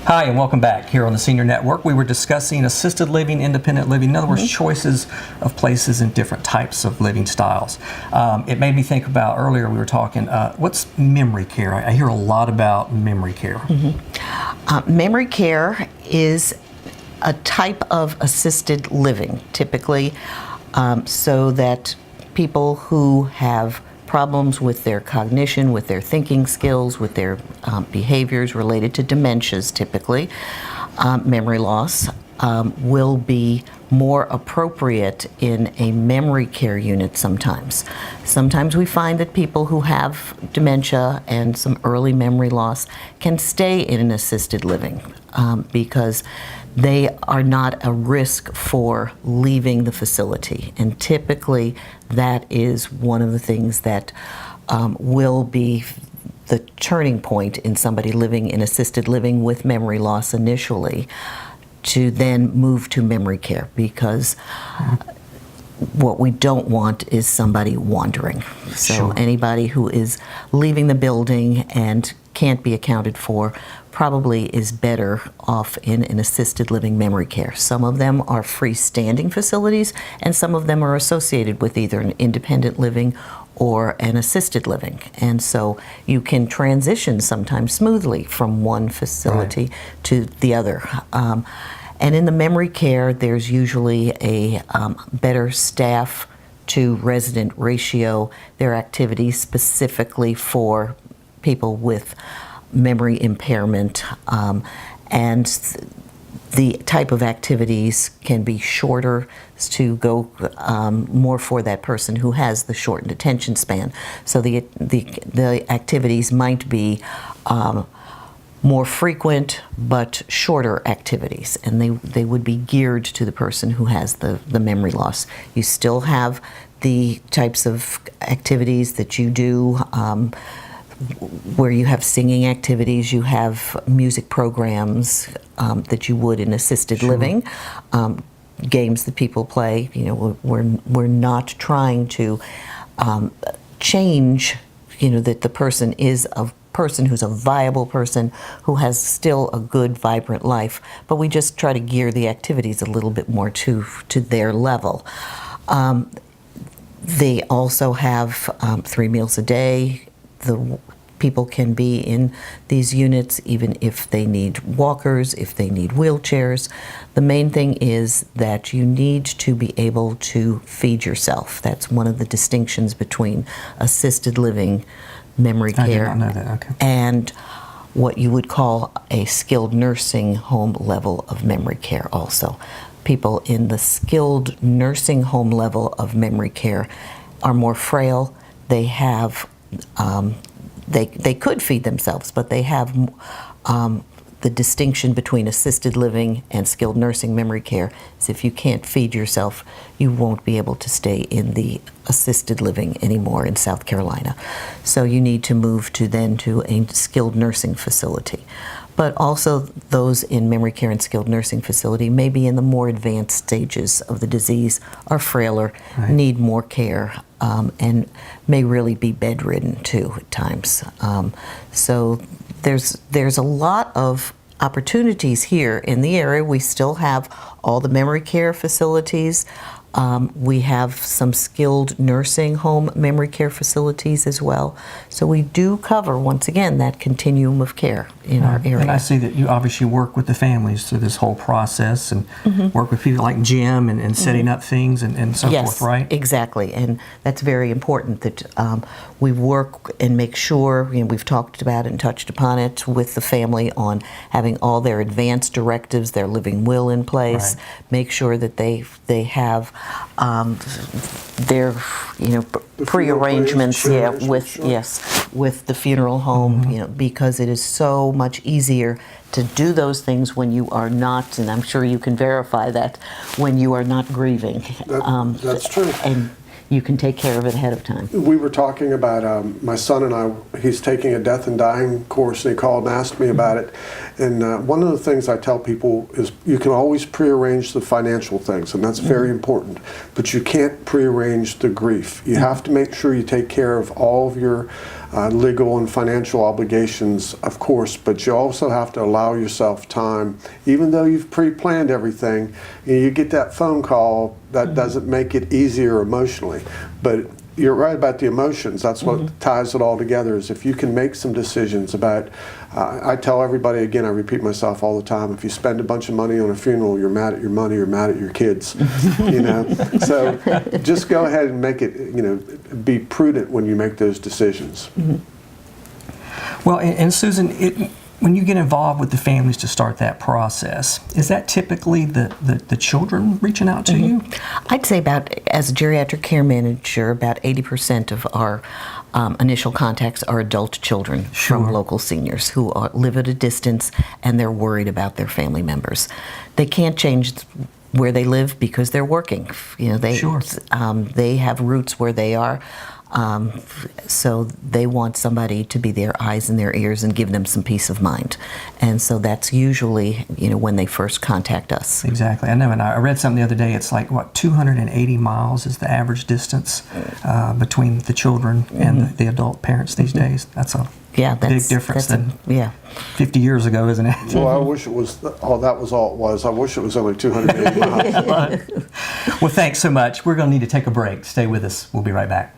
Hi, and welcome back here on the Senior Network. We were discussing assisted living, independent living, in other words, choices of places and different types of living styles. It made me think about, earlier we were talking, what's memory care? I hear a lot about memory care. Memory care is a type of assisted living, typically, so that people who have problems with their cognition, with their thinking skills, with their behaviors related to dementias, typically, memory loss, will be more appropriate in a memory care unit sometimes. Sometimes we find that people who have dementia and some early memory loss can stay in an assisted living because they are not a risk for leaving the facility. And typically that is one of the things that will be the turning point in somebody living in assisted living with memory loss initially, to then move to memory care, because what we don't want is somebody wandering. So anybody who is leaving the building and can't be accounted for probably is better off in an assisted living memory care. Some of them are freestanding facilities, and some of them are associated with either an independent living or an assisted living. And so you can transition sometimes smoothly from one facility to the other. And in the memory care, there's usually a better staff to resident ratio. There are activities specifically for people with memory impairment, and the type of activities can be shorter to go more for that person who has the shortened attention span. So the activities might be more frequent but shorter activities, and they would be geared to the person who has the memory loss. You still have the types of activities that you do where you have singing activities, you have music programs that you would in assisted living, games that people play. You know, we're not trying to change, you know, that the person is a person who's a viable person who has still a good, vibrant life, but we just try to gear the activities a little bit more to their level. They also have 3 meals a day. The people can be in these units even if they need walkers, if they need wheelchairs. The main thing is that you need to be able to feed yourself. That's one of the distinctions between assisted living, memory care, I did not know that. Okay. And what you would call a skilled nursing home level of memory care also. People in the skilled nursing home level of memory care are more frail. They have they could feed themselves, but they have the distinction between assisted living and skilled nursing memory care is if you can't feed yourself, you won't be able to stay in the assisted living anymore in South Carolina. So you need to move to a skilled nursing facility. But also those in memory care and skilled nursing facility may be in the more advanced stages of the disease, are frailer, need more care, and may really be bedridden too at times. So there's a lot of opportunities here in the area. We still have all the memory care facilities. We have some skilled nursing home memory care facilities as well. So we do cover, once again, that continuum of care in our area. And I see that you obviously work with the families through this whole process and work with people like Jim and setting up things and so forth, right? Yes, exactly. And that's very important that we work and make sure, you know, we've talked about it and touched upon it with the family on having all their advance directives, their living will in place, make sure that they have their, you know, pre-arrangements, with the funeral home, you know, because it is so much easier to do those things when you are not, and I'm sure you can verify that, when you are not grieving. That's true. And you can take care of it ahead of time. We were talking about my son and I, he's taking a death and dying course, and he called and asked me about it. And one of the things I tell people is you can always prearrange the financial things, and that's very important, but you can't prearrange the grief. You have to make sure you take care of all of your legal and financial obligations, of course, but you also have to allow yourself time. Even though you've pre-planned everything, you get that phone call, that doesn't make it easier emotionally. But you're right about the emotions. That's what ties it all together, is if you can make some decisions about, I tell everybody, again, I repeat myself all the time, if you spend a bunch of money on a funeral, you're mad at your money, you're mad at your kids, you know. So just go ahead and make it, you know, be prudent when you make those decisions. Well, and Susan, when you get involved with the families to start that process, is that typically the children reaching out to you? I'd say as a geriatric care manager, about 80% of our initial contacts are adult children from local seniors who live at a distance and they're worried about their family members. They can't change where they live because they're working. You know, they have roots where they are. So they want somebody to be their eyes and their ears and give them some peace of mind. And so that's usually, you know, when they first contact us. Exactly. I know, and I read something the other day, it's like, what, 280 miles is the average distance between the children and the adult parents these days. That's a big difference than 50 years ago, isn't it? Well, I wish it was, that was all it was. I wish it was only 280 miles. Well, thanks so much. We're going to need to take a break. Stay with us. We'll be right back.